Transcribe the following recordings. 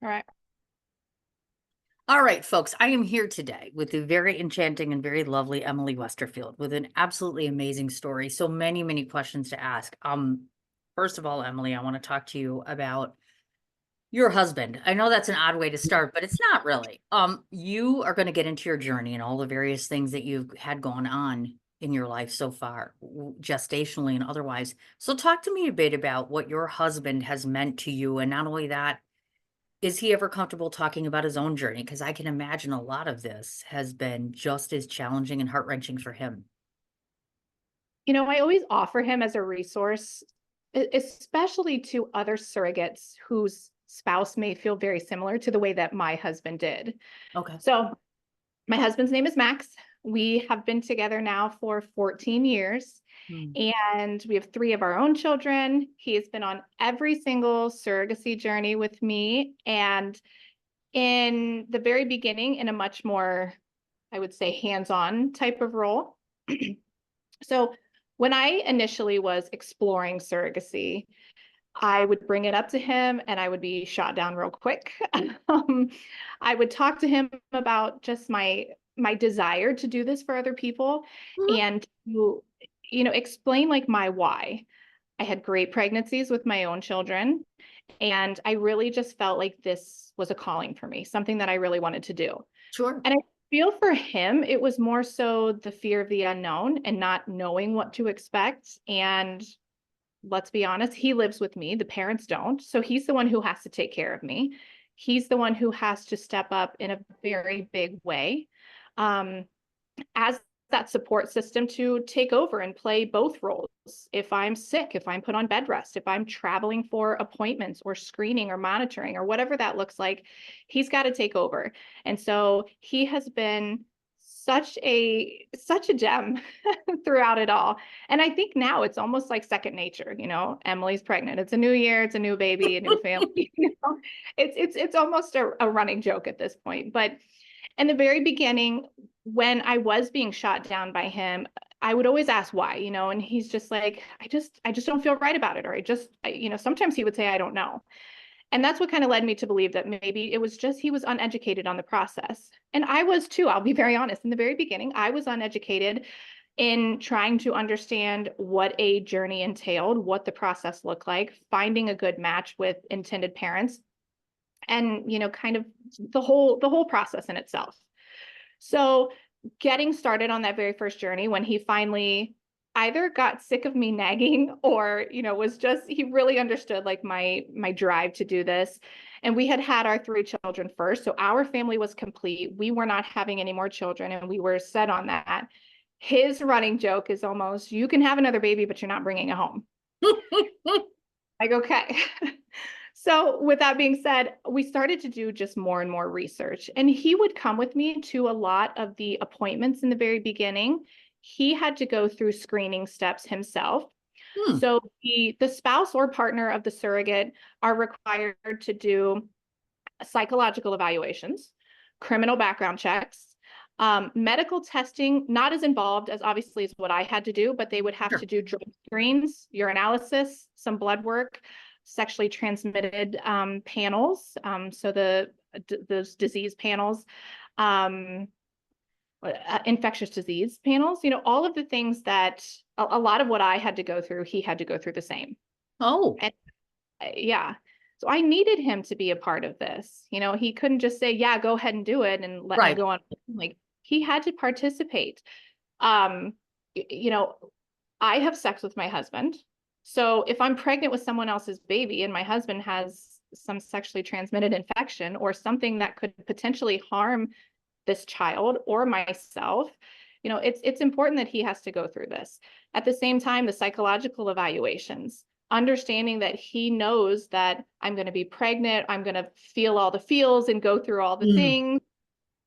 All right. All right, folks, I am here today with the very enchanting and very lovely Emily Westerfield with an absolutely amazing story. So many, many questions to ask. First of all, Emily, I want to talk to you about your husband. I know that's an odd way to start, but it's not really. You are going to get into your journey and all the various things that you've had going on in your life so far, gestationally and otherwise. So talk to me a bit about what your husband has meant to you, and not only that, is he ever comfortable talking about his own journey? Because I can imagine a lot of this has been just as challenging and heart-wrenching for him. I always offer him as a resource, especially to other surrogates whose spouse may feel very similar to the way that my husband did. Okay. So, my husband's name is Max. We have been together now for 14 years, Mm. and we have 3 of our own children. He has been on every single surrogacy journey with me. And in the very beginning, in a much more, I would say, hands-on type of role. So when I initially was exploring surrogacy, I would bring it up to him and I would be shot down real quick. um, I would talk to him about just my desire to do this for other people Mm. and to, explain like my why. I had great pregnancies with my own children, and I really just felt like this was a calling for me, something that I really wanted to do. Sure. And I feel for him, it was more so the fear of the unknown and not knowing what to expect. And let's be honest, he lives with me. The parents don't. So he's the one who has to take care of me. He's the one who has to step up in a very big way. Um, as that support system to take over and play both roles. If I'm sick, if I'm put on bed rest, if I'm traveling for appointments or screening or monitoring or whatever that looks like, he's got to take over. And so he has been such a gem throughout it all. And I think now it's almost like second nature. Emily's pregnant. It's a new year, it's a new baby, a new family. It's almost a running joke at this point. But in the very beginning, when I was being shot down by him, I would always ask why, and he's just like, I just don't feel right about it. Or sometimes he would say, I don't know. And that's what kind of led me to believe that maybe it was just he was uneducated on the process. And I was too, I'll be very honest. In the very beginning, I was uneducated in trying to understand what a journey entailed, what the process looked like, finding a good match with intended parents, and kind of the whole process in itself. So getting started on that very first journey, when he finally either got sick of me nagging or was just, he really understood like my drive to do this. And we had our 3 children first, so our family was complete. We were not having any more children, and we were set on that. His running joke is almost, you can have another baby but you're not bringing it home. Like, okay. So with that being said, we started to do just more and more research, and he would come with me to a lot of the appointments in the very beginning. He had to go through screening steps himself. Hmm. So the spouse or partner of the surrogate are required to do psychological evaluations, criminal background checks, medical testing, not as involved as obviously as what I had to do, but they would have to Sure. do drug screens, urinalysis, some blood work, sexually transmitted panels, so those disease panels, um, infectious disease panels, all of the things that a lot of what I had to go through, he had to go through the same. Oh, And yeah. So I needed him to be a part of this. He couldn't just say, yeah, go ahead and do it and let me right. go on. Like, he had to participate. Um, you know, I have sex with my husband. So if I'm pregnant with someone else's baby and my husband has some sexually transmitted infection or something that could potentially harm this child or myself, it's important that he has to go through this. At the same time, the psychological evaluations, understanding that he knows that I'm going to be pregnant, I'm going to feel all the feels and go through all the Mm. things.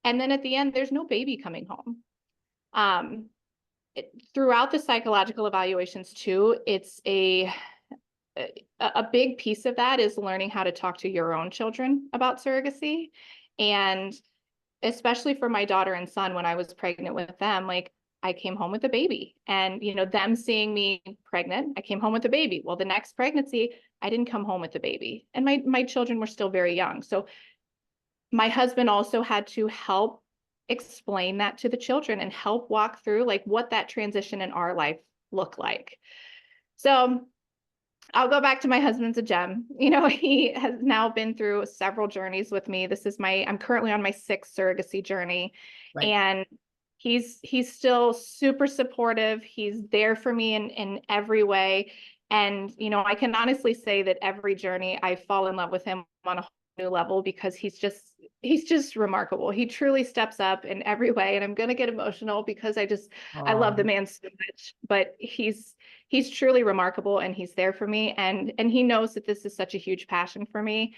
And then at the end, there's no baby coming home. Um, Throughout the psychological evaluations too, it's a big piece of that is learning how to talk to your own children about surrogacy. And especially for my daughter and son, when I was pregnant with them, like, I came home with a baby, and them seeing me pregnant, I came home with a baby. Well, the next pregnancy, I didn't come home with a baby, and my children were still very young. So my husband also had to help explain that to the children and help walk through like what that transition in our life looked like. So I'll go back to my husband's a gem. You know, he has now been through several journeys with me. I'm currently on my 6th surrogacy journey, Right. and he's still super supportive. He's there for me in every way. And, you know, I can honestly say that every journey I fall in love with him on a whole new level because he's just remarkable. He truly steps up in every way. And I'm gonna get emotional because I love the Um, man so much, but he's truly remarkable, and he's there for me, and he knows that this is such a huge passion for me,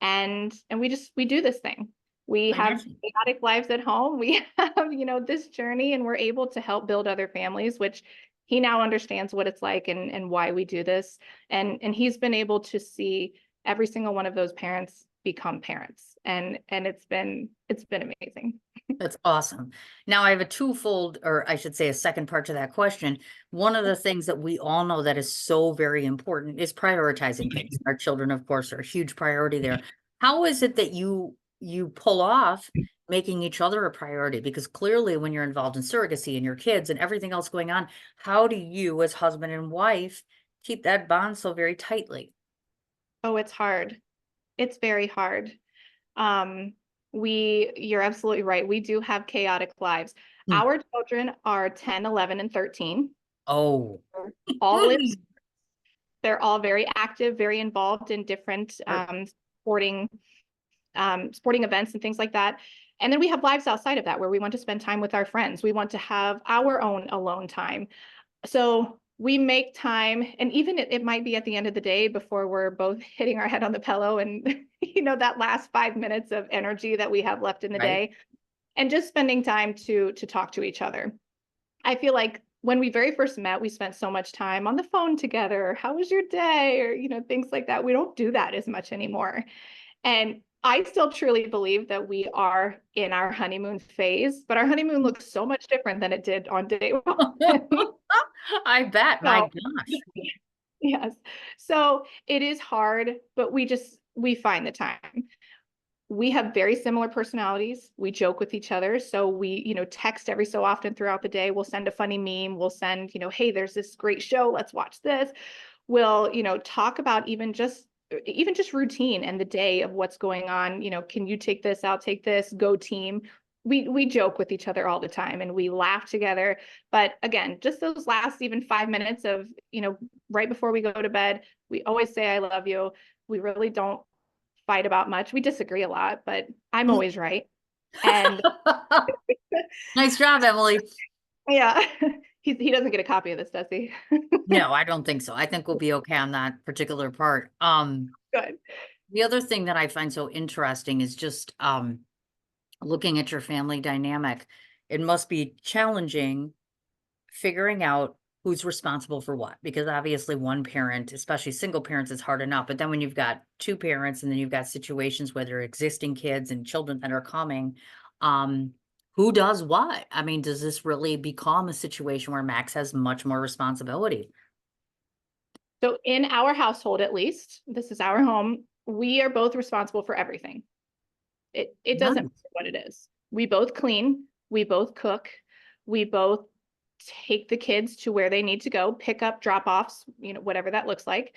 and we do this thing. We have Financially. chaotic lives at home. We have, you know, this journey, and we're able to help build other families, which he now understands what it's like and why we do this. And he's been able to see every single one of those parents become parents. And it's been amazing. That's awesome. Now I have a twofold, or I should say a second part to that question. One of the things that we all know that is so very important is prioritizing things. Our children, of course, are a huge priority there. How is it that you pull off making each other a priority? Because clearly when you're involved in surrogacy and your kids and everything else going on, how do you as husband and wife keep that bond so very tightly? Oh, it's hard. It's very hard. Um, you're absolutely right. We do have chaotic lives. Hmm. Our children are 10, 11, and 13. Oh. All live, they're all very active, very involved in different sporting sporting events and things like that. And then we have lives outside of that where we want to spend time with our friends. We want to have our own alone time. So we make time, and even it might be at the end of the day before we're both hitting our head on the pillow and you know that last 5 minutes of energy that we have left in the Right. day, and just spending time to talk to each other. I feel like when we very first met, we spent so much time on the phone together. How was your day? Or, you know, things like that. We don't do that as much anymore. And I still truly believe that we are in our honeymoon phase, but our honeymoon looks so much different than it did on day one. I bet. My So, gosh. yes. So it is hard, but we find the time. We have very similar personalities. We joke with each other. So we, you know, text every so often throughout the day. We'll send a funny meme. We'll send, you know, hey, there's this great show. Let's watch this. We'll, you know, talk about even just routine and the day of what's going on. You know, can you take this? I'll take this. Go team. We joke with each other all the time and we laugh together. But again, just those last even 5 minutes of, you know, right before we go to bed, we always say I love you. We really don't fight about much. We disagree a lot, but I'm always right. And Nice job, Emily. yeah, he doesn't get a copy of this, does he? No, I don't think so. I think we'll be okay on that particular part. Good. The other thing that I find so interesting is just looking at your family dynamic. It must be challenging figuring out who's responsible for what, because obviously one parent, especially single parents, is hard enough. But then when you've got two parents and then you've got situations where there are existing kids and children that are coming, um, who does what? I mean, does this really become a situation where Max has much more responsibility? So in our household, at least, this is our home, we are both responsible for everything. It doesn't Nice. matter what it is. We both clean, we both cook, we both take the kids to where they need to go, pick up drop-offs, you know, whatever that looks like.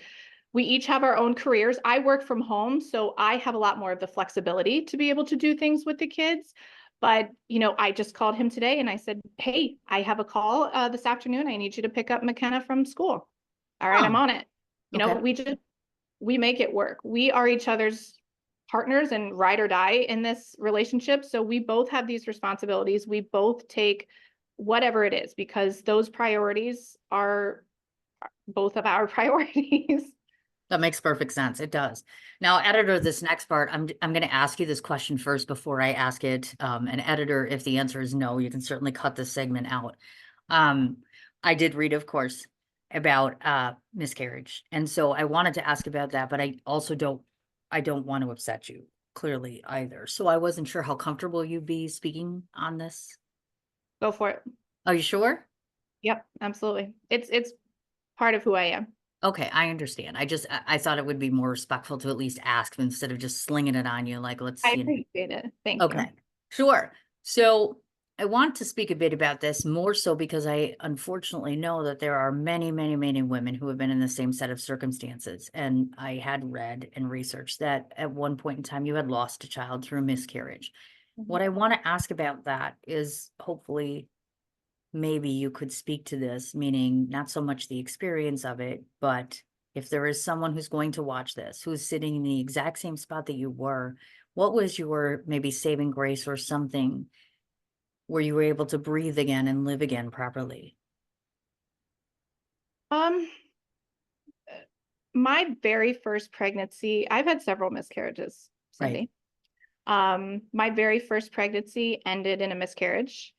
We each have our own careers. I work from home, so I have a lot more of the flexibility to be able to do things with the kids. But, you know, I just called him today and I said, hey, I have a call this afternoon. I need you to pick up McKenna from school. All right, I'm Oh, on it. You know, okay. we make it work. We are each other's partners and ride or die in this relationship. So we both have these responsibilities. We both take whatever it is because those priorities are both of our priorities. That makes perfect sense. It does. Now, editor, this next part, I'm going to ask you this question first before I ask it. And editor, if the answer is no, you can certainly cut this segment out. Um, I did read, of course, about miscarriage, and so I wanted to ask about that, but I don't want to upset you clearly either. So I wasn't sure how comfortable you'd be speaking on this. Go for it. Are you sure? Yep, absolutely. It's part of who I am. Okay, I understand. I thought it would be more respectful to at least ask instead of just slinging it on you, like, I let's, appreciate it. Thank you. okay, sure. So I want to speak a bit about this more so because I unfortunately know that there are many, many, many women who have been in the same set of circumstances. And I had read and researched that at one point in time you had lost a child through miscarriage. Mhm. What I want to ask about that is hopefully maybe you could speak to this, meaning not so much the experience of it, but if there is someone who's going to watch this, who's sitting in the exact same spot that you were, what was your maybe saving grace or something where you were able to breathe again and live again properly? Um, my very first pregnancy, I've had several miscarriages, Right. Cindy. My very first pregnancy ended in a miscarriage,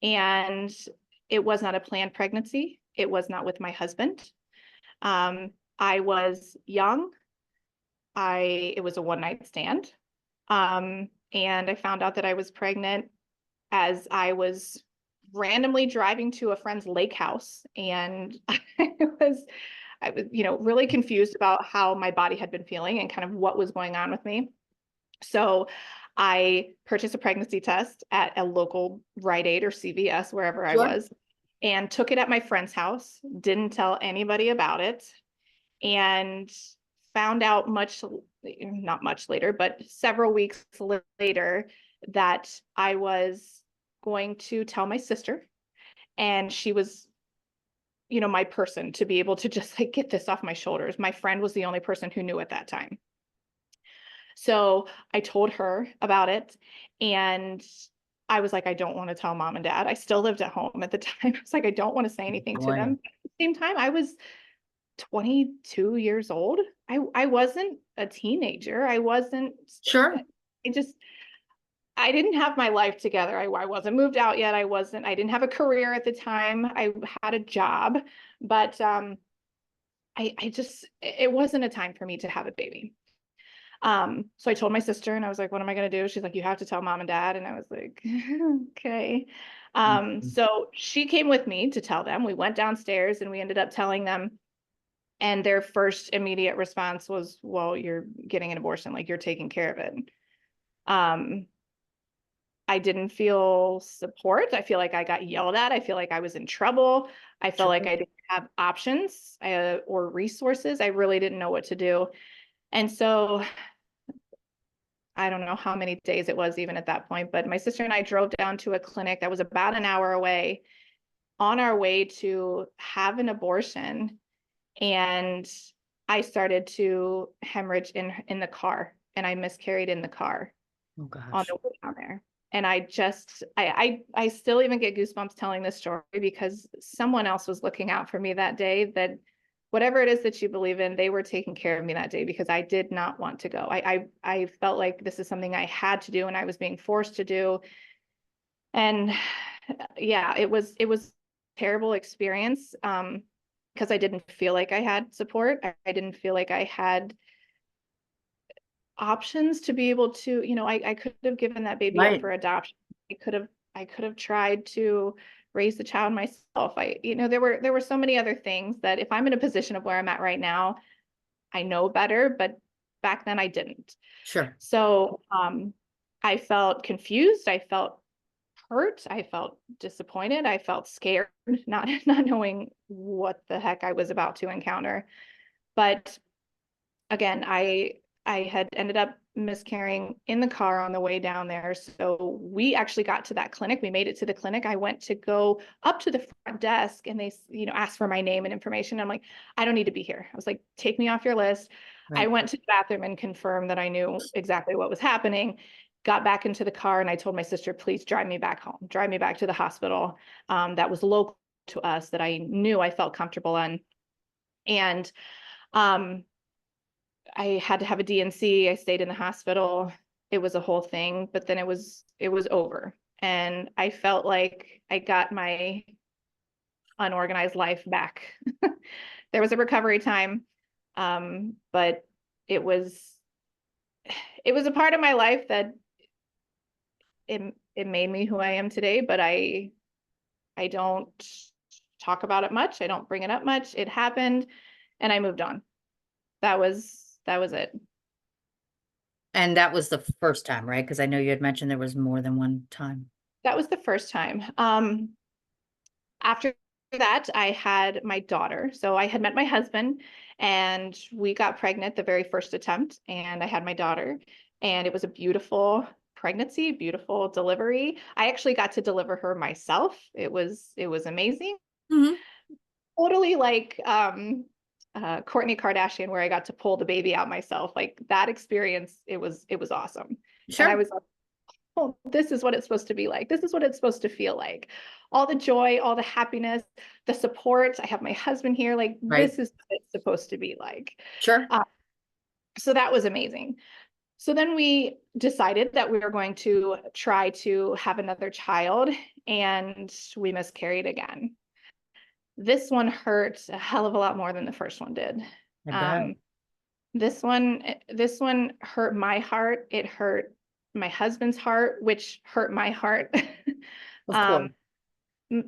and it was not a planned pregnancy. It was not with my husband. I was young. It was a one night stand. And I found out that I was pregnant as I was randomly driving to a friend's lake house. And I was, really confused about how my body had been feeling and kind of what was going on with me. So I purchased a pregnancy test at a local Rite Aid or CVS, wherever I Sure. was, and took it at my friend's house, didn't tell anybody about it, and found out not much later, but several weeks later, that I was going to tell my sister, and she was, my person to be able to just like get this off my shoulders. My friend was the only person who knew at that time. So I told her about it, and I was like, I don't want to tell mom and dad. I still lived at home at the time. I was like, I don't want to say anything to Boy. them. At the same time, I was 22 years old. I wasn't a teenager. Sure. I just, I didn't have my life together. I wasn't moved out yet. I didn't have a career at the time. I had a job, but it wasn't a time for me to have a baby. So I told my sister and I was like, what am I going to do? She's like, you have to tell mom and dad. And I was like, okay. Mhm. So she came with me to tell them. We went downstairs and we ended up telling them. And their first immediate response was, well, you're getting an abortion, like you're taking care of it. Um, I didn't feel support. I feel like I got yelled at. I feel like I was in trouble. I felt like Sure. I didn't have options or resources. I really didn't know what to do. And so I don't know how many days it was even at that point, but my sister and I drove down to a clinic that was about an hour away on our way to have an abortion. And I started to hemorrhage in the car, and I miscarried in the car Oh on gosh. the way down there. And I still even get goosebumps telling this story because someone else was looking out for me that day, that whatever it is that you believe in, they were taking care of me that day because I did not want to go. I felt like this is something I had to do and I was being forced to do. And yeah, it was terrible experience. Because I didn't feel like I had support. I didn't feel like I had options to be able to, I could have given that baby up Right. for adoption. I could have tried to raise the child myself. There were so many other things that if I'm in a position of where I'm at right now, I know better, but back then I didn't. Sure. So I felt confused. I felt hurt. I felt disappointed. I felt scared, not knowing what the heck I was about to encounter. But again, I had ended up miscarrying in the car on the way down there. So we actually got to that clinic. We made it to the clinic. I went to go up to the front desk and they, asked for my name and information. I'm like, I don't need to be here. I was like, take me off your list. I Right. went to the bathroom and confirmed that I knew exactly what was happening. Got back into the car and I told my sister, please drive me back home, drive me back to the hospital that was local to us that I knew I felt comfortable in. And um, I had to have a DNC. I stayed in the hospital. It was a whole thing, but then it was over. And I felt like I got my unorganized life back. There was a recovery time. But it was it was a part of my life that it made me who I am today, but I don't talk about it much. I don't bring it up much. It happened. and I moved on. That was it. And that was the first time, right? Because I know you had mentioned there was more than one time. That was the first time. After that, I had my daughter. So I had met my husband and we got pregnant the very first attempt, and I had my daughter, and it was a beautiful pregnancy, beautiful delivery. I actually got to deliver her myself. It was amazing. Mhm. Totally like Kourtney Kardashian, where I got to pull the baby out myself. Like that experience, it was awesome. And I Sure. was like, oh, this is what it's supposed to be like. This is what it's supposed to feel like. All the joy, all the happiness, the support. I have my husband here. Like, Right. this is what it's supposed to be like. Sure. Uh, so that was amazing. So then we decided that we were going to try to have another child, and we miscarried again. This one hurt a hell of a lot more than the first one did. I bet. Um, this one hurt my heart. It hurt my husband's heart, which hurt my heart. Of course. um,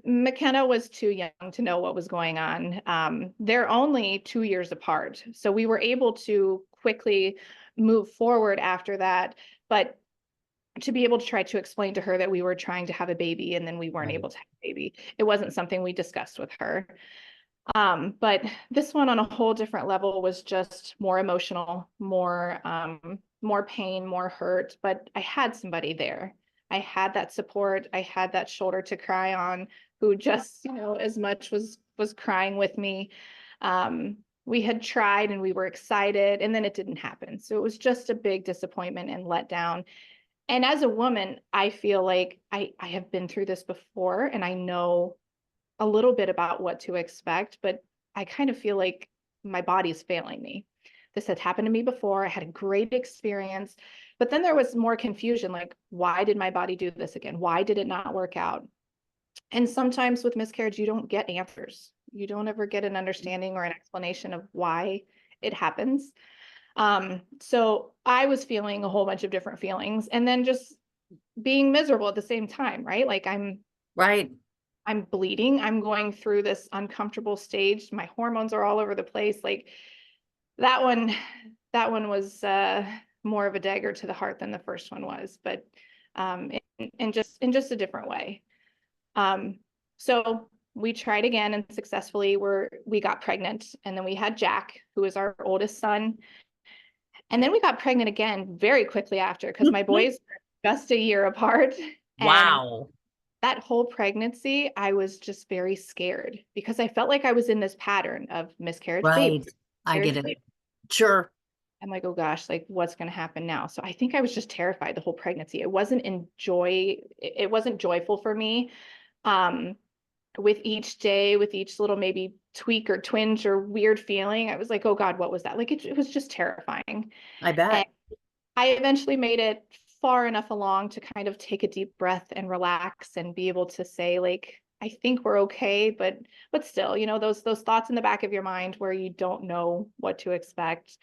McKenna was too young to know what was going on. They're only 2 years apart, so we were able to quickly move forward after that. But to be able to try to explain to her that we were trying to have a baby and then we weren't Right. able to have a baby, it wasn't something we discussed with her. But this one on a whole different level was just more emotional, more pain, more hurt. But I had somebody there. I had that support. I had that shoulder to cry on, who just, as much was crying with me. We had tried and we were excited, and then it didn't happen. So it was just a big disappointment and letdown. And as a woman, I feel like I have been through this before, and I know a little bit about what to expect, but I kind of feel like my body's failing me. This had happened to me before. I had a great experience, but then there was more confusion, like, why did my body do this again? Why did it not work out? And sometimes with miscarriage, you don't get answers. You don't ever get an understanding or an explanation of why it happens. So I was feeling a whole bunch of different feelings, and then just being miserable at the same time, right? Like Right. I'm bleeding. I'm going through this uncomfortable stage. My hormones are all over the place. Like that one, that one was more of a dagger to the heart than the first one was, but in just a different way. So we tried again and successfully we got pregnant, and then we had Jack, who is our oldest son. And then we got pregnant again very quickly after, because my boys were just a year apart. And Wow. that whole pregnancy, I was just very scared because I felt like I was in this pattern of miscarriage, baby, Right. I get miscarriage, it. baby. Sure. I'm like, oh gosh, like what's going to happen now? So I think I was just terrified the whole pregnancy. It wasn't it wasn't joyful for me. Um, with each day, with each little maybe tweak or twinge or weird feeling, I was like, oh God, what was that? Like it was just terrifying. I And bet. I eventually made it far enough along to kind of take a deep breath and relax and be able to say, like, I think we're okay, but still, those thoughts in the back of your mind where you don't know what to expect.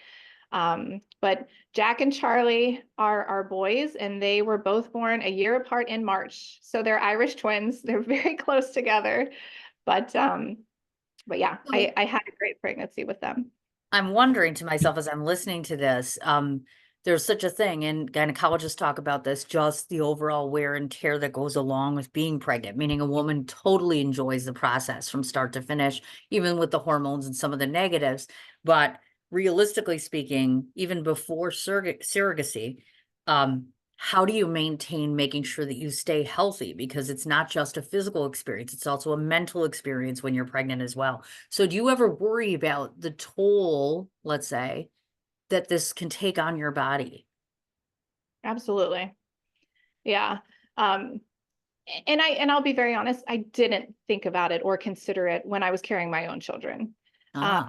But Jack and Charlie are our boys, and they were both born a year apart in March. So they're Irish twins. They're very close together. But yeah, So I had a great pregnancy with them. I'm wondering to myself as I'm listening to this, there's such a thing, and gynecologists talk about this, just the overall wear and tear that goes along with being pregnant, meaning a woman totally enjoys the process from start to finish, even with the hormones and some of the negatives. But realistically speaking, even before surrogacy, how do you maintain making sure that you stay healthy? Because it's not just a physical experience, it's also a mental experience when you're pregnant as well. So do you ever worry about the toll, let's say, that this can take on your body? Absolutely. Yeah. Um, and I'll be very honest, I didn't think about it or consider it when I was carrying my own children. Uh, Ah,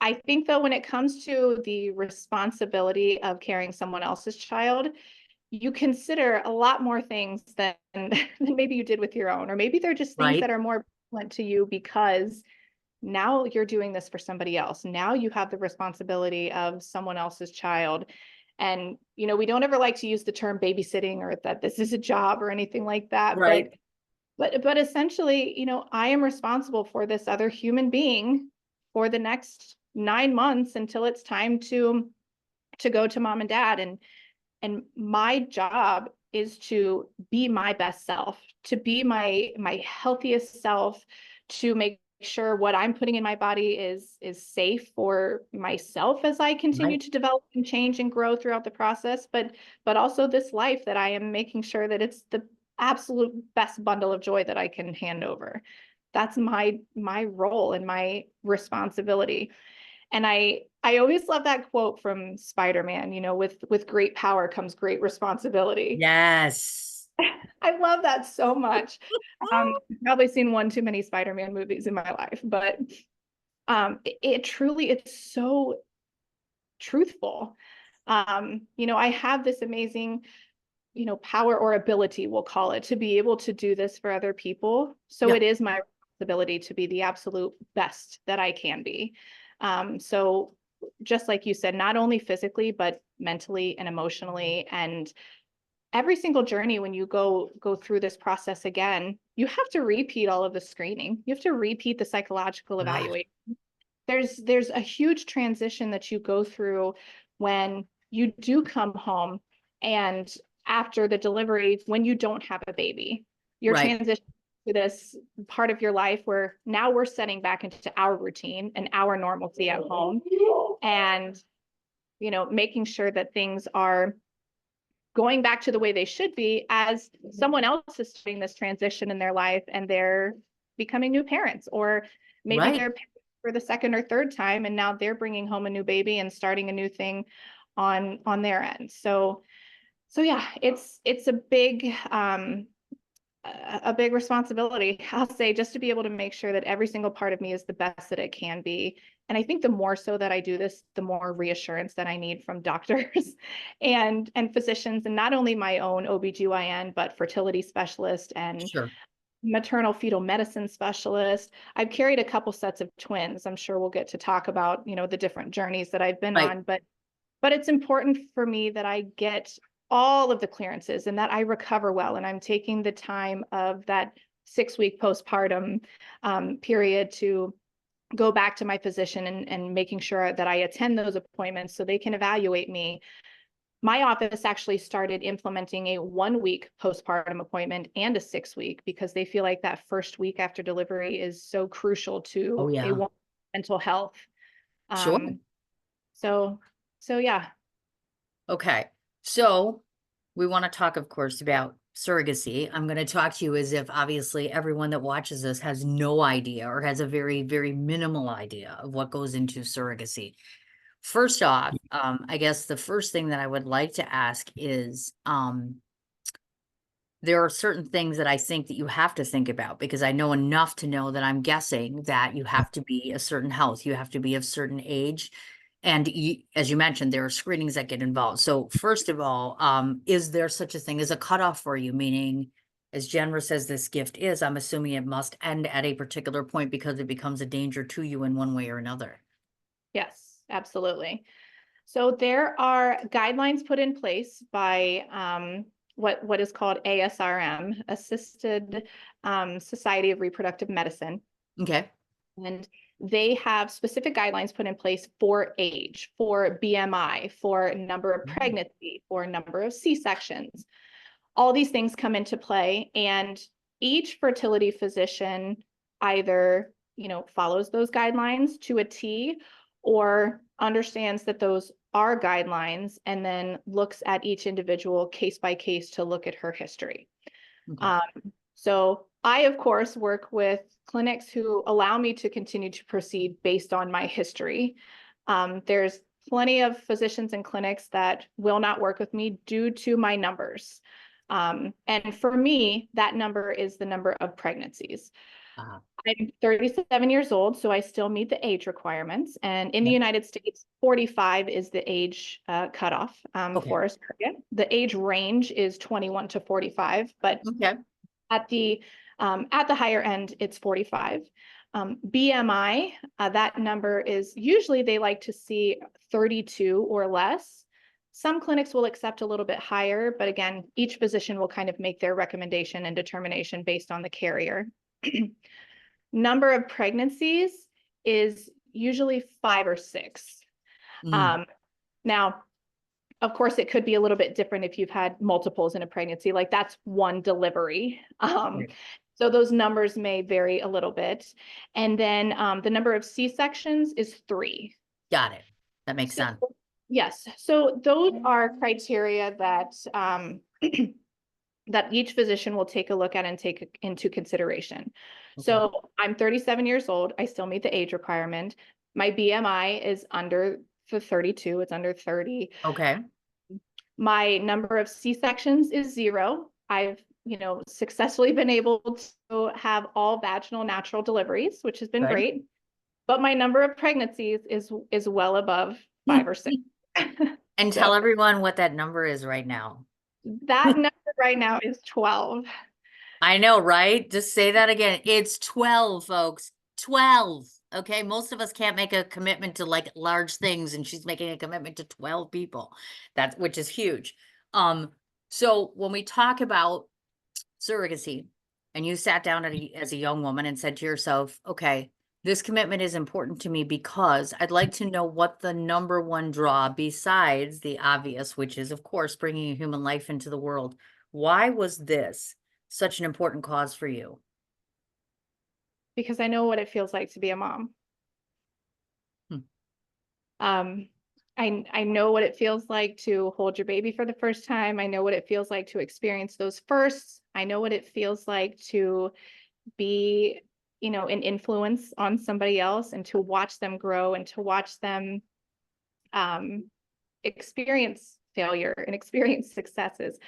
I think though, when it comes to the responsibility of carrying someone else's child, you consider a lot more things than than maybe you did with your own, or maybe they're just things right, that are more prevalent to you because now you're doing this for somebody else. Now you have the responsibility of someone else's child. And, we don't ever like to use the term babysitting or that this is a job or anything like that. But right, but essentially, I am responsible for this other human being for the next 9 months until it's time to go to mom and dad. And my job is to be my best self, to be my healthiest self, to make sure what I'm putting in my body is safe for myself as I continue Right. to develop and change and grow throughout the process, but also this life, that I am making sure that it's the absolute best bundle of joy that I can hand over. That's my role and my responsibility. And I always love that quote from Spider-Man, with great power comes great responsibility. Yes. I love that so much. I've probably seen one too many Spider-Man movies in my life, but it truly, it's so truthful. I have this amazing, power or ability, we'll call it, to be able to do this for other people. So Yeah. it is my responsibility to be the absolute best that I can be. So just like you said, not only physically, but mentally and emotionally, and every single journey, when you go through this process again, you have to repeat all of the screening. You have to repeat the psychological Ah, evaluation. There's a huge transition that you go through when you do come home, and after the delivery, when you don't have a baby, you're right. transitioning to this part of your life where now we're setting back into our routine and our normalcy at home, and making sure that things are going back to the way they should be, as someone else is starting this transition in their life and they're becoming new parents, or maybe Right. they're parents for the second or third time and now they're bringing home a new baby and starting a new thing on their end. So yeah, it's a big responsibility, I'll say, just to be able to make sure that every single part of me is the best that it can be. And I think the more so that I do this, the more reassurance that I need from doctors and physicians, and not only my own OBGYN, but fertility specialist and Sure. maternal fetal medicine specialist. I've carried a couple sets of twins. I'm sure we'll get to talk about, the different journeys that I've been Right. on, but it's important for me that I get all of the clearances and that I recover well. And I'm taking the time of that 6-week postpartum period to go back to my physician and making sure that I attend those appointments so they can evaluate me. My office actually started implementing a 1-week postpartum appointment and a 6-week, because they feel like that first week after delivery is so crucial Oh, to a yeah. woman's mental health. Sure. Um, so, so yeah. Okay. So we want to talk, of course, about surrogacy. I'm going to talk to you as if obviously everyone that watches this has no idea or has a very, very minimal idea of what goes into surrogacy. First off, I guess the first thing that I would like to ask is, there are certain things that I think that you have to think about, because I know enough to know that I'm guessing that you have to be a certain health, you have to be of certain age. And as you mentioned, there are screenings that get involved. So first of all, is there such a thing as a cutoff for you? Meaning, as generous as this gift is, I'm assuming it must end at a particular point because it becomes a danger to you in one way or another. Yes, absolutely. So there are guidelines put in place by what is called ASRM, Assisted Society of Reproductive Medicine. Okay. And they have specific guidelines put in place for age, for BMI, for number of Mm. pregnancy, for number of C-sections. All these things come into play, and each fertility physician either, follows those guidelines to a T, or understands that those are guidelines and then looks at each individual case by case to look at her history. Okay. Um, so I, of course, work with clinics who allow me to continue to proceed based on my history. There's plenty of physicians and clinics that will not work with me due to my numbers. And for me, that number is the number of pregnancies. Uh, I'm 37 years old, so I still meet the age requirements. And in the yep. United States, 45 is the age cutoff Okay. for a surrogate. The age range is 21 to 45, but Okay. at the higher end, it's 45. BMI, that number is usually they like to see 32 or less. Some clinics will accept a little bit higher, but again, each physician will kind of make their recommendation and determination based on the carrier. Number of pregnancies is usually 5 or 6. Mm, Now, of course, it could be a little bit different if you've had multiples in a pregnancy, like that's one delivery. right. So those numbers may vary a little bit. And then the number of C-sections is 3. Got it. That makes So, sense. yes, so those are criteria that that each physician will take a look at and take into consideration. Okay. So I'm 37 years old. I still meet the age requirement. My BMI is under the 32. It's under 30. Okay. My number of C-sections is 0. I've, successfully been able to have all vaginal natural deliveries, which has been Good. great. But my number of pregnancies is well above 5 or 6. And So tell everyone what that number is right now. that number right now is 12. I know, right? Just say that again. It's 12, folks. 12. Okay. Most of us can't make a commitment to like large things, and she's making a commitment to 12 people. That's which is huge. So when we talk about surrogacy, and you sat down as a young woman and said to yourself, okay, this commitment is important to me because I'd like to know what the number one draw besides the obvious, which is, of course, bringing a human life into the world. Why was this such an important cause for you? Because I know what it feels like to be a mom. Hmm. Um, I know what it feels like to hold your baby for the first time. I know what it feels like to experience those firsts. I know what it feels like to be, an influence on somebody else and to watch them grow and to watch them experience failure and experience successes.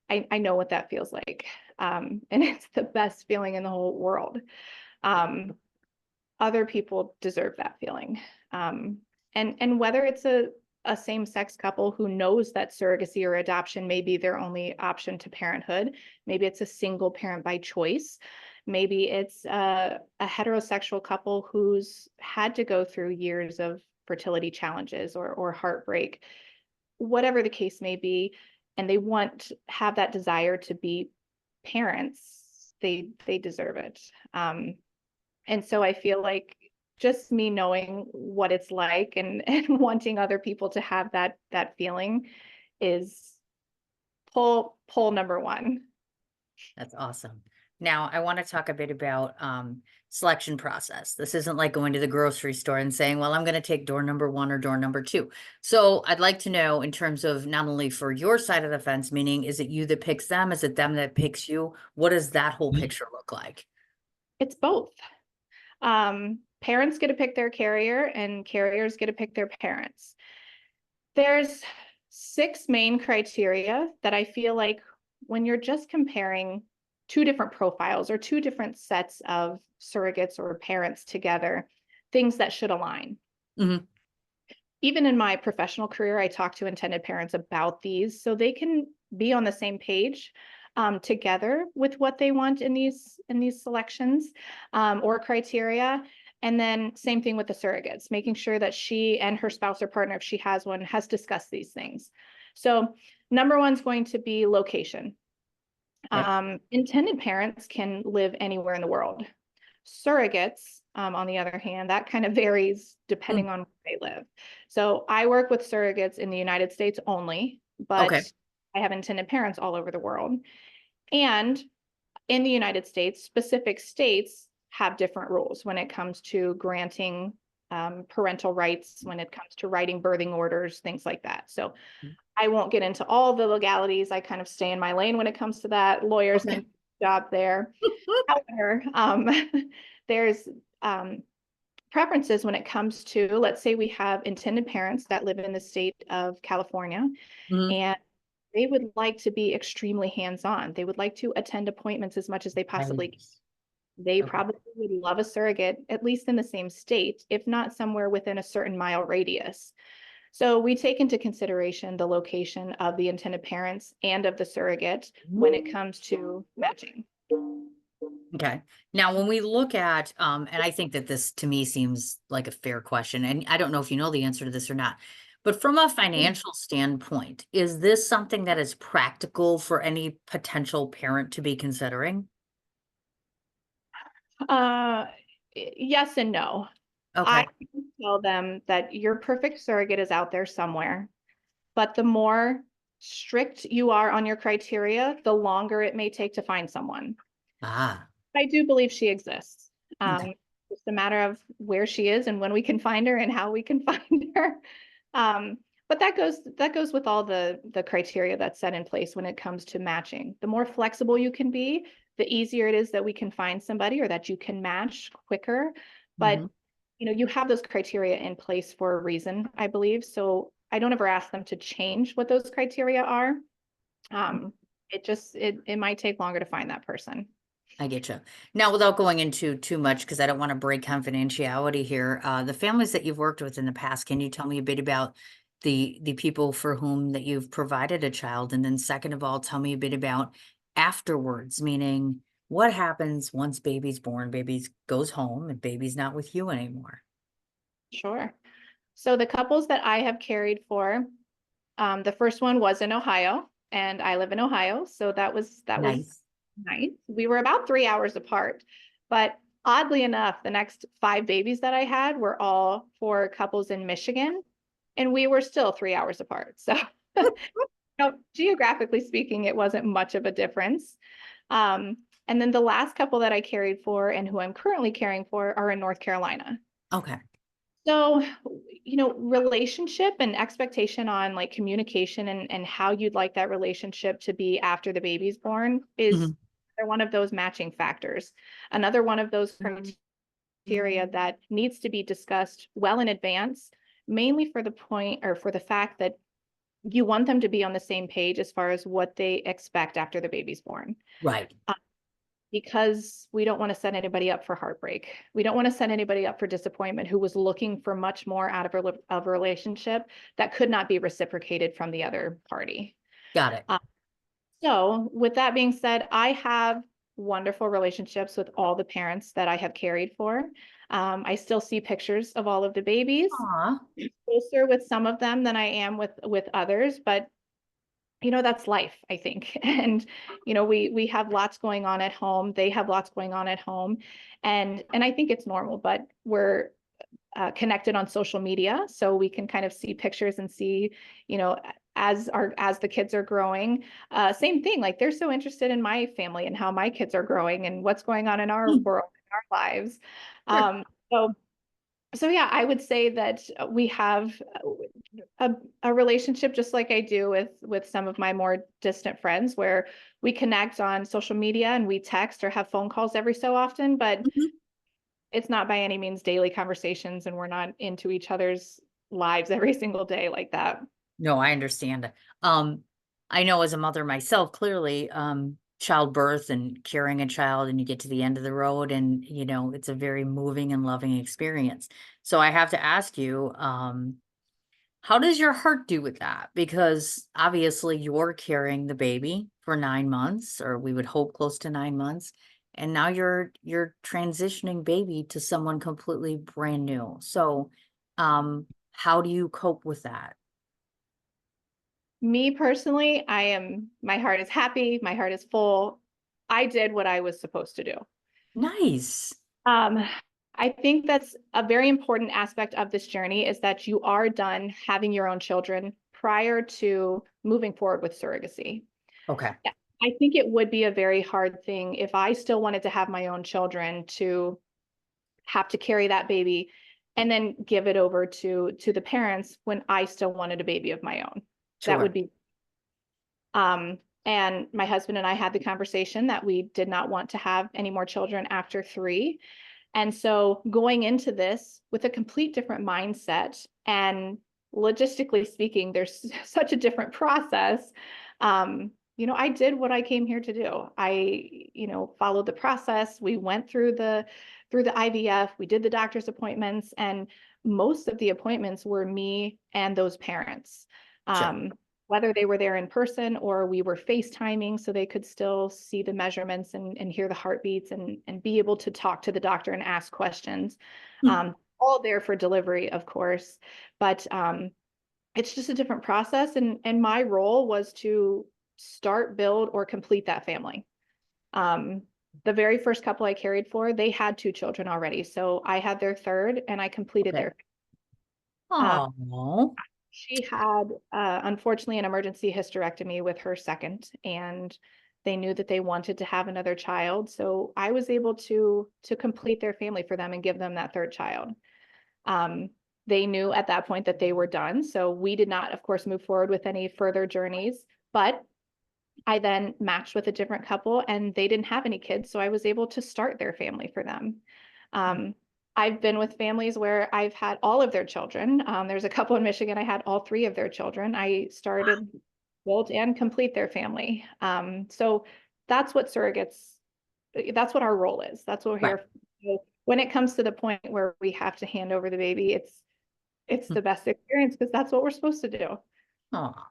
I know what that feels like. And it's the best feeling in the whole world. Other people deserve that feeling. And whether it's a same-sex couple who knows that surrogacy or adoption may be their only option to parenthood, maybe it's a single parent by choice, maybe it's a heterosexual couple who's had to go through years of fertility challenges or heartbreak, whatever the case may be, and they have that desire to be parents, they deserve it. And so I feel like just me knowing what it's like and wanting other people to have that feeling is pull number one. That's awesome. Now, I want to talk a bit about selection process. This isn't like going to the grocery store and saying, well, I'm going to take door number 1 or door number 2. So I'd like to know in terms of not only for your side of the fence, meaning is it you that picks them? Is it them that picks you? What does that whole picture look like? It's both. Parents get to pick their carrier and carriers get to pick their parents. There's 6 main criteria that I feel like when you're just comparing 2 different profiles or 2 different sets of surrogates or parents together, things that should align. Mhm. Even in my professional career, I talk to intended parents about these so they can be on the same page together with what they want in these selections or criteria. And then same thing with the surrogates, making sure that she and her spouse or partner, if she has one, has discussed these things. So number 1 is going to be location. Yep. Intended parents can live anywhere in the world. Surrogates, on the other hand, that kind of varies Mm. depending on where they live. So I work with surrogates in the United States only, but Okay. I have intended parents all over the world. And in the United States, specific states have different rules when it comes to granting parental rights, when it comes to writing birthing orders, things like that. So I won't get into all the legalities. I kind of stay in my lane when it comes to that. Lawyers Okay. can job there. However, there's preferences when it comes to, let's say we have intended parents that live in the state of California, Mhm. and they would like to be extremely hands-on. They would like to attend appointments as much as they possibly can. Right. They Okay. probably would love a surrogate, at least in the same state, if not somewhere within a certain mile radius. So we take into consideration the location of the intended parents and of the surrogate when it comes to matching. Okay. Now, when we look at, and I think that this to me seems like a fair question, and I don't know if you know the answer to this or not, but from a financial standpoint, is this something that is practical for any potential parent to be considering? Uh, yes and no. I Okay. tell them that your perfect surrogate is out there somewhere, but the more strict you are on your criteria, the longer it may take to find someone. Ah, I do believe she exists. okay. It's a matter of where she is and when we can find her and how we can find her. Um, but that goes with all the criteria that's set in place when it comes to matching. The more flexible you can be, the easier it is that we can find somebody or that you can match quicker. But Mhm. you have those criteria in place for a reason, I believe. So I don't ever ask them to change what those criteria are. It might take longer to find that person. I get you. Now, without going into too much, because I don't want to break confidentiality here, the families that you've worked with in the past, can you tell me a bit about the people for whom that you've provided a child? And then second of all, tell me a bit about afterwards, meaning what happens once baby's born, baby's goes home and baby's not with you anymore. Sure. So the couples that I have cared for, the first one was in Ohio, and I live in Ohio, so that was Nice. nice. We were about 3 hours apart, but oddly enough, the next five babies that I had were all for couples in Michigan, and we were still 3 hours apart. So, geographically speaking, it wasn't much of a difference. Um, and then the last couple that I cared for and who I'm currently caring for are in North Carolina. Okay. So, relationship and expectation on like communication and how you'd like that relationship to be after the baby's born is Mhm. one of those matching factors. Another one of those criteria that needs to be discussed well in advance, mainly for the point or for the fact that you want them to be on the same page as far as what they expect after the baby's born. Right. Because we don't want to set anybody up for heartbreak. We don't want to set anybody up for disappointment who was looking for much more out of a relationship that could not be reciprocated from the other party. Got it. Uh, so with that being said, I have wonderful relationships with all the parents that I have cared for. I still see pictures of all of the babies, Aw. closer with some of them than I am with others, but that's life, I think. And we have lots going on at home, they have lots going on at home, and I think it's normal, but we're connected on social media, so we can kind of see pictures and see, as the kids are growing. Same thing, like they're so interested in my family and how my kids are growing and what's going on in our Hmm. world, in our lives. Sure. Um, so so yeah, I would say that we have a, a relationship just like I do with some of my more distant friends, where we connect on social media and we text or have phone calls every so often, but Mhm. it's not by any means daily conversations, and we're not into each other's lives every single day like that. No, I understand. Um, I know as a mother myself, clearly, childbirth and carrying a child and you get to the end of the road and, it's a very moving and loving experience. So I have to ask you, how does your heart do with that? Because obviously you're carrying the baby for 9 months, or we would hope close to 9 months. And now you're transitioning baby to someone completely brand new. So, how do you cope with that? Me personally, my heart is happy, my heart is full. I did what I was supposed to do. Nice. Um, I think that's a very important aspect of this journey, is that you are done having your own children prior to moving forward with surrogacy. Okay. Yeah, I think it would be a very hard thing if I still wanted to have my own children to have to carry that baby and then give it over to the parents when I still wanted a baby of my own. That would Sure. be and my husband and I had the conversation that we did not want to have any more children after three. And so going into this with a complete different mindset, and logistically speaking, there's such a different process. I did what I came here to do. I followed the process. We went through the IVF, we did the doctor's appointments, and most of the appointments were me and those parents. Sure. Whether they were there in person or we were FaceTiming so they could still see the measurements and hear the heartbeats and be able to talk to the doctor and ask questions. Hmm. All there for delivery, of course, but it's just a different process. And my role was to start, build, or complete that family. Um, The very first couple I carried for, they had 2 children already. So I had their third and I completed Okay. their, uh, Oh, she had, unfortunately, an emergency hysterectomy with her second, and they knew that they wanted to have another child. So I was able to complete their family for them and give them that third child. Um, they knew at that point that they were done. So we did not, of course, move forward with any further journeys, but I then matched with a different couple and they didn't have any kids. So I was able to start their family for them. Um, I've been with families where I've had all of their children. There's a couple in Michigan, I had all 3 of their children. I started, built, and complete their family. So that's what surrogates, that's what our role is. That's what we're right. here for. So when it comes to the point where we have to hand over the baby, it's the best experience because that's what we're supposed to do. Aw.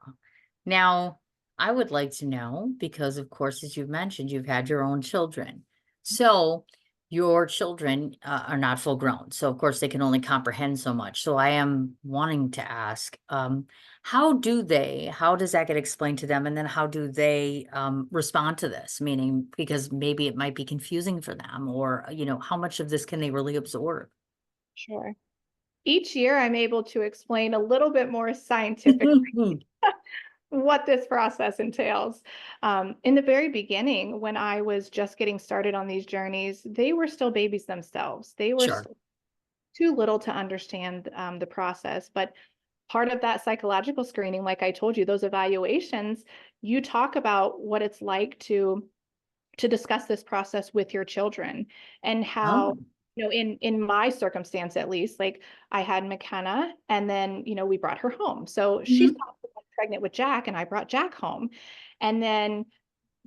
Now, I would like to know, because of course, as you've mentioned, you've had your own children. So your children are not full grown. So of course, they can only comprehend so much. So I am wanting to ask, how does that get explained to them? And then how do they respond to this? Meaning, because maybe it might be confusing for them, or, how much of this can they really absorb? Sure. Each year, I'm able to explain a little bit more scientifically what this process entails. In the very beginning, when I was just getting started on these journeys, they were still babies themselves. They were Sure. still too little to understand the process. But part of that psychological screening, like I told you, those evaluations, you talk about what it's like to discuss this process with your children and how, Oh. in my circumstance at least, like I had McKenna and then we brought her home, so she Mhm. saw me pregnant with Jack and I brought Jack home, and then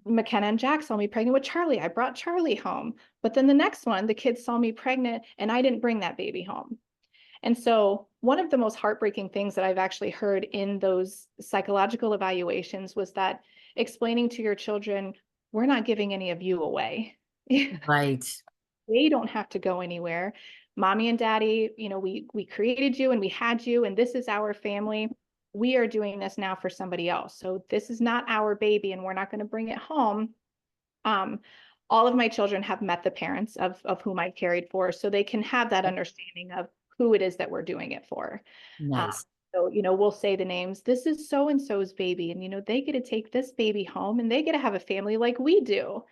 McKenna and Jack saw me pregnant with Charlie, I brought Charlie home, but then the next one the kids saw me pregnant and I didn't bring that baby home. And so one of the most heartbreaking things that I've actually heard in those psychological evaluations was that explaining to your children, we're not giving any of you away. Right. They don't have to go anywhere. Mommy and daddy, we created you and we had you, and this is our family. We are doing this now for somebody else. So this is not our baby, and we're not going to bring it home. Um, all of my children have met the parents of whom I cared for, so they can have that understanding of who it is that we're doing it for. Um, Nice. so, we'll say the names. This is so and so's baby, and they get to take this baby home, and they get to have a family like we do.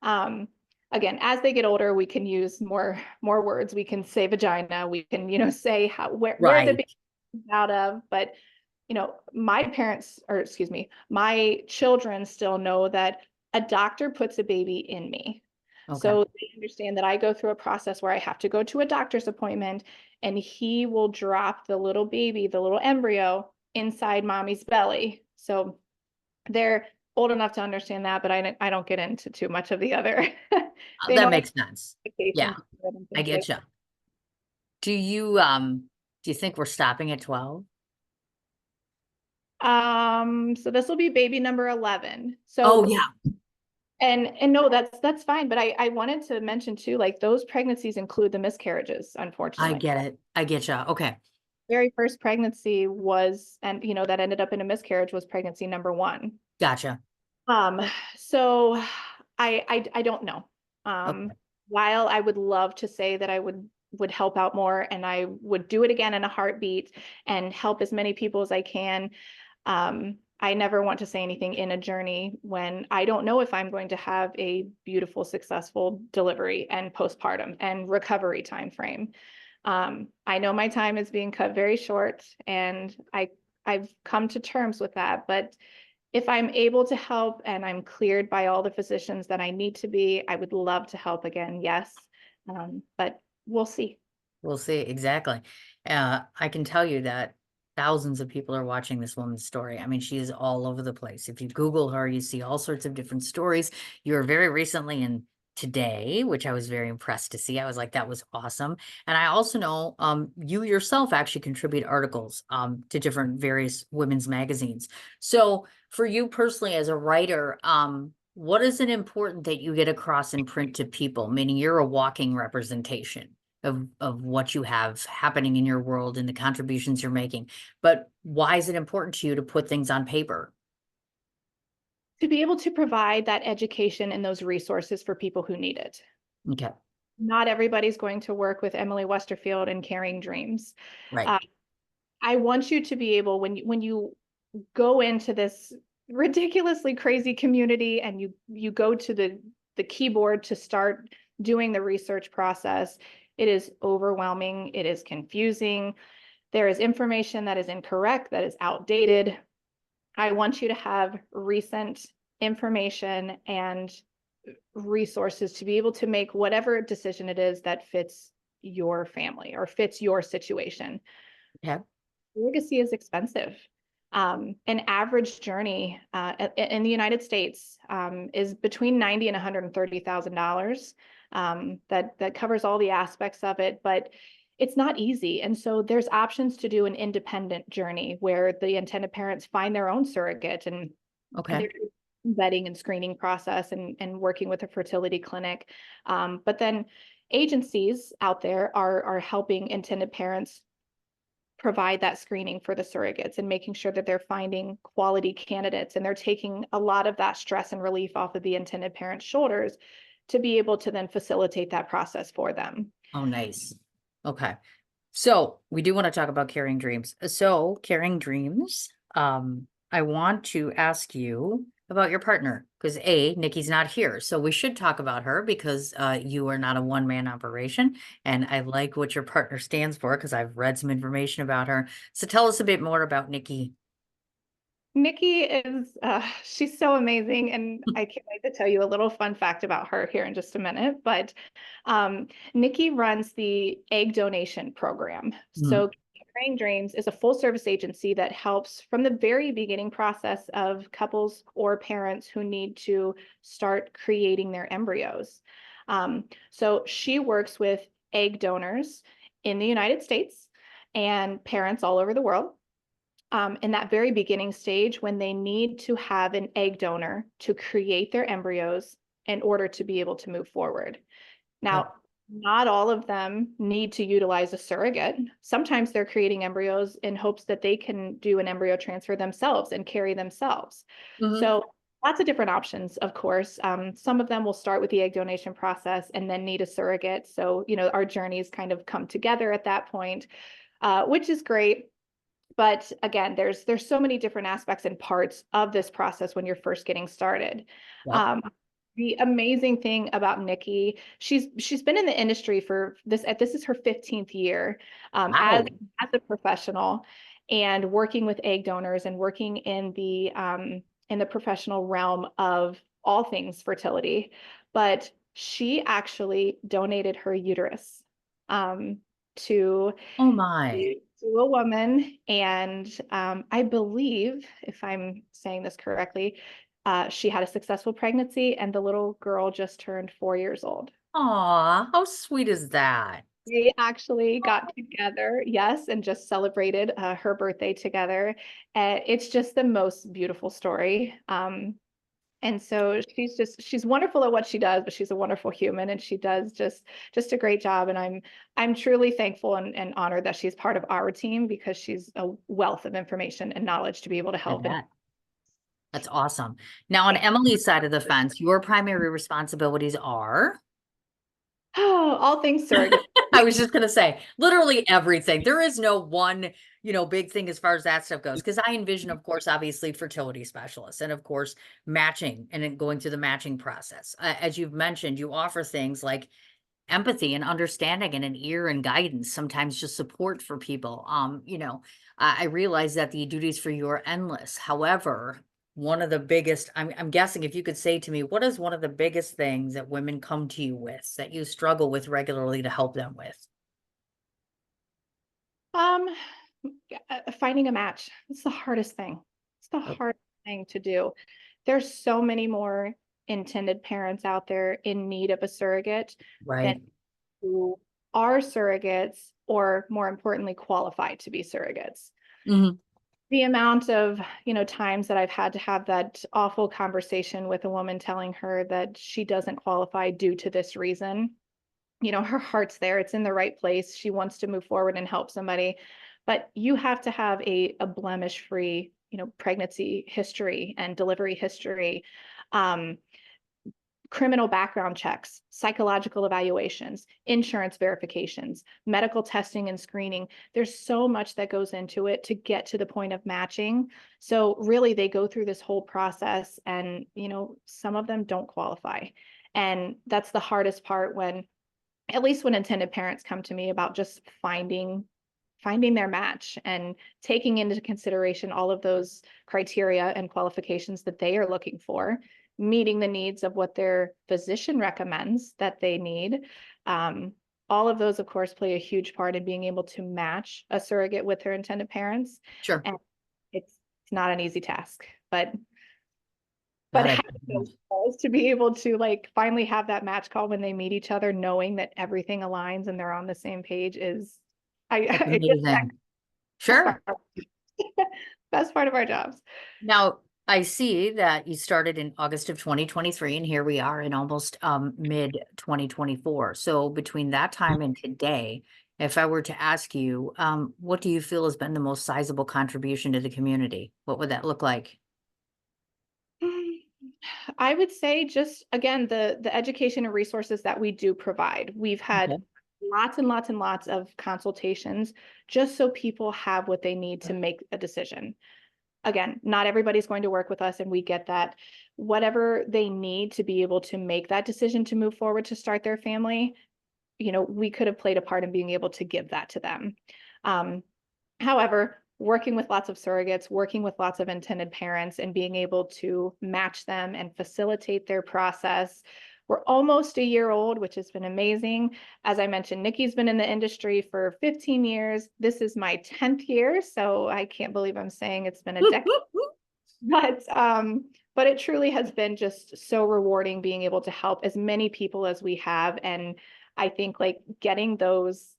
Um, Again, as they get older, we can use more words. We can say vagina. We can, say how where the Right. baby is out of. But my parents, or excuse me, my children still know that a doctor puts a baby in me. Okay. So they understand that I go through a process where I have to go to a doctor's appointment and he will drop the little baby, the little embryo inside mommy's belly. So they're old enough to understand that, but I don't get into too much of the other. They That know makes sense. Yeah, medications and I things like get you. Do you think we're stopping at 12? that. So this will be baby number 11. Oh, So yeah. and no, that's fine. But I wanted to mention too, like those pregnancies include the miscarriages, I unfortunately. get it. I get you. Okay. Very first pregnancy was, and that ended up in a miscarriage, was pregnancy number 1. Gotcha. Um, so I don't know. Okay. While I would love to say that I would help out more and I would do it again in a heartbeat and help as many people as I can. I never want to say anything in a journey when I don't know if I'm going to have a beautiful, successful delivery and postpartum and recovery time frame. I know my time is being cut very short, and I've come to terms with that. But if I'm able to help and I'm cleared by all the physicians that I need to be, I would love to help again. Yes. But we'll see. We'll see. Exactly. I can tell you that thousands of people are watching this woman's story. I mean, she is all over the place. If you Google her, you see all sorts of different stories. You were very recently in Today, which I was very impressed to see. I was like, that was awesome. And I also know you yourself actually contribute articles to different various women's magazines. So for you personally as a writer, what is it important that you get across in print to people? Meaning you're a walking representation of what you have happening in your world and the contributions you're making. But why is it important to you to put things on paper? To be able to provide that education and those resources for people who need it. Okay. Not everybody's going to work with Emily Westerfield and Carrying Dreams. Right. Uh, I want you to be able, when you go into this ridiculously crazy community and you go to the keyboard to start doing the research process, it is overwhelming, it is confusing. There is information that is incorrect, that is outdated. I want you to have recent information and resources to be able to make whatever decision it is that fits your family or fits your situation. Okay. Surrogacy is expensive. An average journey in the United States is between $90,000 and $130,000. That covers all the aspects of it, but it's not easy. And so there's options to do an independent journey where the intended parents find their own surrogate and Okay. their vetting and screening process and working with a fertility clinic. But then agencies out there are helping intended parents provide that screening for the surrogates and making sure that they're finding quality candidates and they're taking a lot of that stress and relief off of the intended parents' shoulders to be able to then facilitate that process for them. Oh, nice. Okay. So we do want to talk about Carrying Dreams. So Carrying Dreams, I want to ask you about your partner because Nikki's not here. So we should talk about her because you are not a one-man operation. And I like what your partner stands for because I've read some information about her. So tell us a bit more about Nikki. Nikki is, she's so amazing. And I can't wait to tell you a little fun fact about her here in just a minute. But Nikki runs the egg donation program. Mm, So Carrying Dreams is a full service agency that helps from the very beginning process of couples or parents who need to start creating their embryos. So she works with egg donors in the United States and parents all over the world in that very beginning stage when they need to have an egg donor to create their embryos in order to be able to move forward. yeah. Now, not all of them need to utilize a surrogate. Sometimes they're creating embryos in hopes that they can do an embryo transfer themselves and carry themselves. Mhm. So lots of different options, of course. Some of them will start with the egg donation process and then need a surrogate. So, our journeys kind of come together at that point, which is great. But again, there's so many different aspects and parts of this process when you're first getting started. Yep. Um, the amazing thing about Nikki, she's been in the industry for this is her 15th year Wow. as a professional and working with egg donors and working in the professional realm of all things fertility. But she actually donated her uterus to Oh my. to a woman, and I believe, if I'm saying this correctly, she had a successful pregnancy, and the little girl just turned 4 years old. Aw, how sweet is that? They actually got together, yes, and just celebrated her birthday together. It's just the most beautiful story. And so she's wonderful at what she does, but she's a wonderful human and she does just a great job. And I'm truly thankful and honored that she's part of our team because she's a wealth of information and knowledge to be able to I help. And bet. That's awesome. Now, on Emily's side of the fence, your primary responsibilities are, oh, all things surrogate. I was just going to say, literally everything. There is no one, big thing as far as that stuff goes. Because I envision, of course, obviously fertility specialists and, of course, matching and then going through the matching process. As you've mentioned, you offer things like empathy and understanding and an ear and guidance, sometimes just support for people. I realize that the duties for you are endless. However, one of the biggest, I'm guessing if you could say to me, what is one of the biggest things that women come to you with that you struggle with regularly to help them with? Um, Finding a match. It's the hardest thing. It's the Oh, hardest thing to do. There's so many more intended parents out there in need of a surrogate than right. who are surrogates or more importantly qualified to be surrogates. Mhm. The amount of times that I've had to have that awful conversation with a woman telling her that she doesn't qualify due to this reason, her heart's there, it's in the right place, she wants to move forward and help somebody, but you have to have a blemish free pregnancy history and delivery history, um, criminal background checks, psychological evaluations, insurance verifications, medical testing and screening. There's so much that goes into it to get to the point of matching. So really they go through this whole process and, some of them don't qualify. And that's the hardest part when, at least when intended parents come to me about just finding their match and taking into consideration all of those criteria and qualifications that they are looking for, meeting the needs of what their physician recommends that they need. All of those, of course, play a huge part in being able to match a surrogate with their intended parents. Sure. And it's not an easy task, but Got it. having those calls to be able to like finally have that match call when they meet each other, knowing that everything aligns and they're on the same page is, That's it just amazing. best Sure. part, best part of our jobs. Now, I see that you started in August of 2023, and here we are in almost mid 2024. So between that time and today, if I were to ask you, what do you feel has been the most sizable contribution to the community? What would that look like? I would say just again the education and resources that we do provide. We've had Okay. lots and lots and lots of consultations just so people have what they need to make a decision. Again, not everybody's going to work with us, and we get that. Whatever they need to be able to make that decision to move forward to start their family, we could have played a part in being able to give that to them. However, working with lots of surrogates, working with lots of intended parents, and being able to match them and facilitate their process. We're almost a year old, which has been amazing. As I mentioned, Nikki's been in the industry for 15 years. This is my 10th year, so I can't believe I'm saying it's been a decade. But it truly has been just so rewarding being able to help as many people as we have. And I think like getting those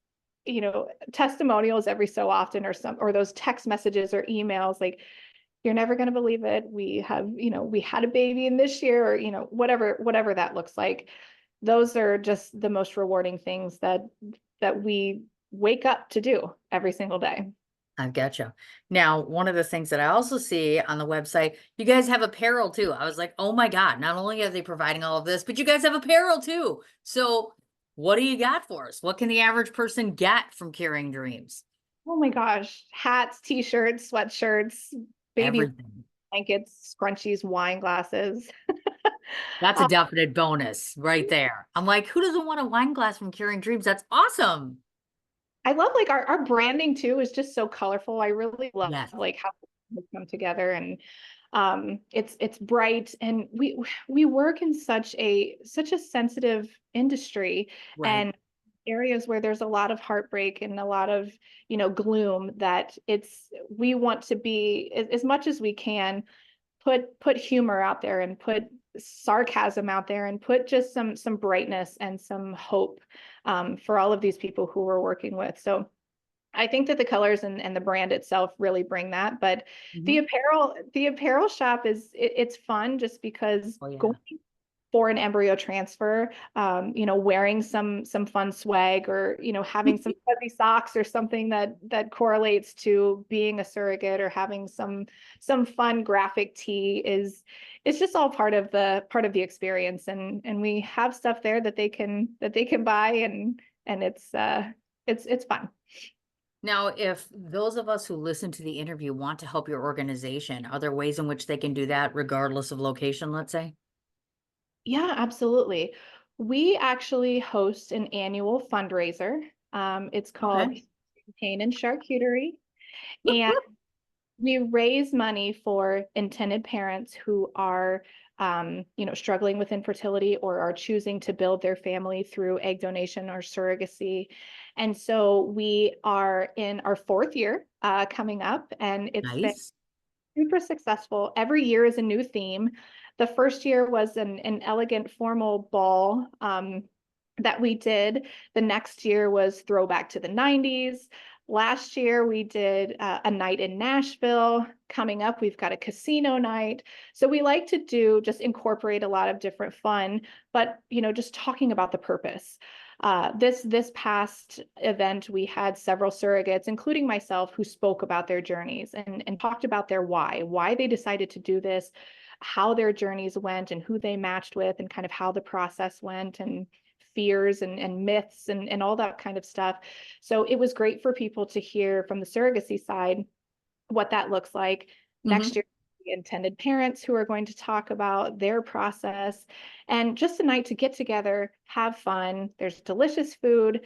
testimonials every so often or those text messages or emails like, you're never going to believe it, we had a baby in this year, or whatever that looks like. Those are just the most rewarding things that we wake up to do every single day. I've got you. Now, one of the things that I also see on the website, you guys have apparel too. I was like, oh my God, not only are they providing all of this, but you guys have apparel too. So what do you got for us? What can the average person get from Carrying Dreams? Oh my gosh, hats, t-shirts, sweatshirts, baby Everything. blankets, scrunchies, wine glasses. That's a definite bonus right there. I'm like, who doesn't want a wine glass from Carrying Dreams? That's awesome. I love like our branding too is just so colorful. I really love Yes. like how they come together, and it's bright, and we work in such a sensitive industry Right. and areas where there's a lot of heartbreak and a lot of gloom, that we want to be as much as we can put humor out there and put sarcasm out there and put just some brightness and some hope for all of these people who we're working with. So I think that the colors and the brand itself really bring that. But Mhm. the apparel shop it's fun just because Oh, yeah. going for an embryo transfer, wearing some fun swag, or having some fuzzy socks or something that correlates to being a surrogate, or having some fun graphic tee it's just all part of the experience, and we have stuff there that they can buy, and it's fun. Now, if those of us who listen to the interview want to help your organization, are there ways in which they can do that regardless of location, let's say? Yeah, absolutely. We actually host an annual fundraiser. It's called Okay. Pain and Charcuterie, Whoop, and whoop. we raise money for intended parents who are, struggling with infertility or are choosing to build their family through egg donation or surrogacy. And so we are in our fourth year coming up, and it's been Nice. super successful. Every year is a new theme. The first year was an elegant formal ball that we did. The next year was throwback to the 90s. Last year we did a night in Nashville. Coming up, we've got a casino night. So we like to just incorporate a lot of different fun, but just talking about the purpose. This past event, we had several surrogates, including myself, who spoke about their journeys and talked about their why they decided to do this, how their journeys went, and who they matched with, and kind of how the process went, and fears and myths and all that kind of stuff. So it was great for people to hear from the surrogacy side what that looks like. Mhm. Next year, the intended parents who are going to talk about their process, and just a night to get together, have fun. There's delicious food,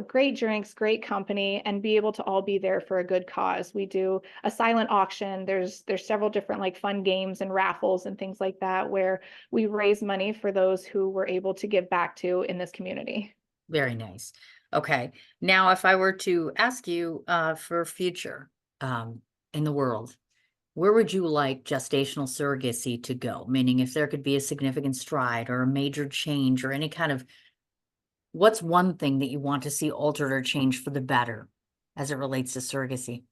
great drinks, great company, and be able to all be there for a good cause. We do a silent auction. There's several different like fun games and raffles and things like that where we raise money for those who we're able to give back to in this community. Very nice. Okay. Now, if I were to ask you for future um, in the world, where would you like gestational surrogacy to go? Meaning, if there could be a significant stride or a major change or any kind of, what's one thing that you want to see altered or changed for the better as it relates to surrogacy?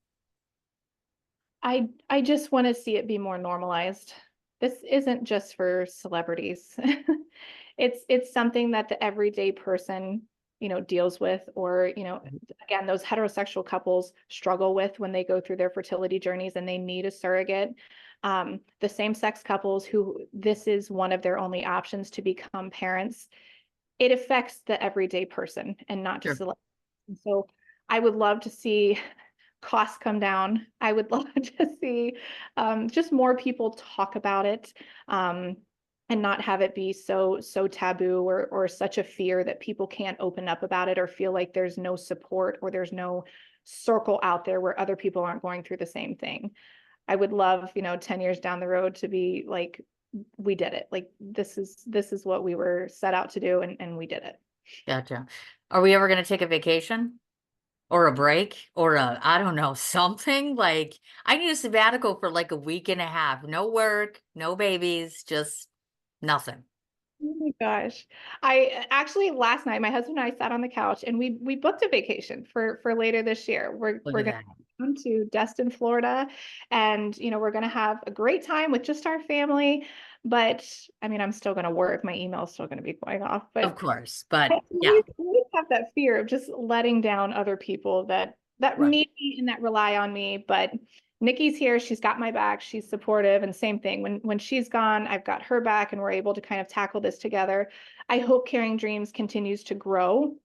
I just want to see it be more normalized. This isn't just for celebrities. It's something that the everyday person, deals with, or, again, those heterosexual couples struggle with when they go through their fertility journeys and they need a surrogate. The same-sex couples who this is one of their only options to become parents. It affects the everyday person and not just Sure. celebrities. And so I would love to see costs come down. I would love to see just more people talk about it, and not have it be so taboo, or such a fear that people can't open up about it, or feel like there's no support, or there's no circle out there where other people aren't going through the same thing. I would love, 10 years down the road to be like, we did it. Like this is what we were set out to do, and we did it. Gotcha. Are we ever going to take a vacation or a break or I don't know, something like I need a sabbatical for like a week and a half. No work, no babies, just nothing. Oh my gosh. I actually last night my husband and I sat on the couch and we booked a vacation for later this year. We're Look we're at going that. to go to Destin, Florida, and we're going to have a great time with just our family, but I mean I'm still going to work. My email's still going to be going off, Of but course. I But yeah, always have that fear of just letting down other people that right. need me and that rely on me. But Nikki's here, she's got my back, she's supportive, and same thing. When she's gone, I've got her back, and we're able to kind of tackle this together. I hope Caring Dreams continues to grow,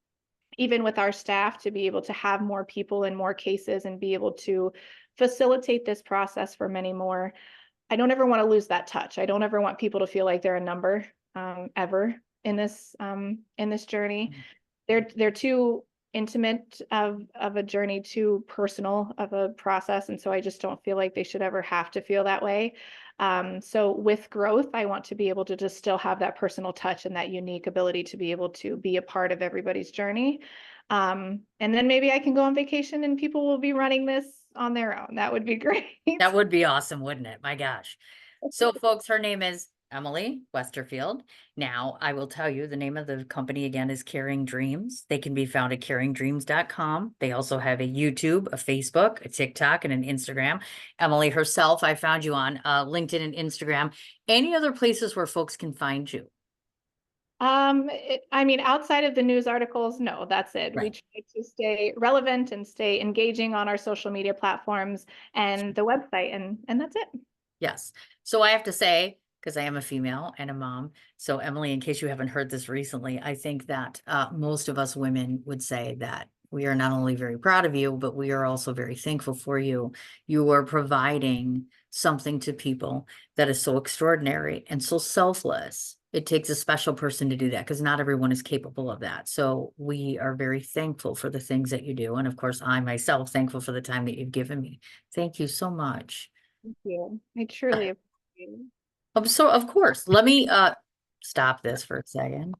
even with our staff, to be able to have more people in more cases and be able to facilitate this process for many more. I don't ever want to lose that touch. I don't ever want people to feel like they're a number, ever in this journey. They're too intimate of a journey, too personal of a process, and so I just don't feel like they should ever have to feel that way. So with growth, I want to be able to just still have that personal touch and that unique ability to be able to be a part of everybody's journey. And then maybe I can go on vacation and people will be running this on their own. That would be great. That would be awesome, wouldn't it? My gosh. So, folks, her name is Emily Westerfield. Now, I will tell you the name of the company again is Caring Dreams. They can be found at caringdreams.com. They also have a YouTube, a Facebook, a TikTok, and an Instagram. Emily herself, I found you on LinkedIn and Instagram. Any other places where folks can find you? I mean, outside of the news articles, no, that's it. We Right. try to stay relevant and stay engaging on our social media platforms and the website, and that's it. Yes. So I have to say, because I am a female and a mom, so Emily, in case you haven't heard this recently, I think that most of us women would say that we are not only very proud of you, but we are also very thankful for you. You are providing something to people that is so extraordinary and so selfless. It takes a special person to do that because not everyone is capable of that. So we are very thankful for the things that you do. And of course, I myself thankful for the time that you've given me. Thank you so much. Thank you. I truly appreciate it. So of course, let me stop this for a second.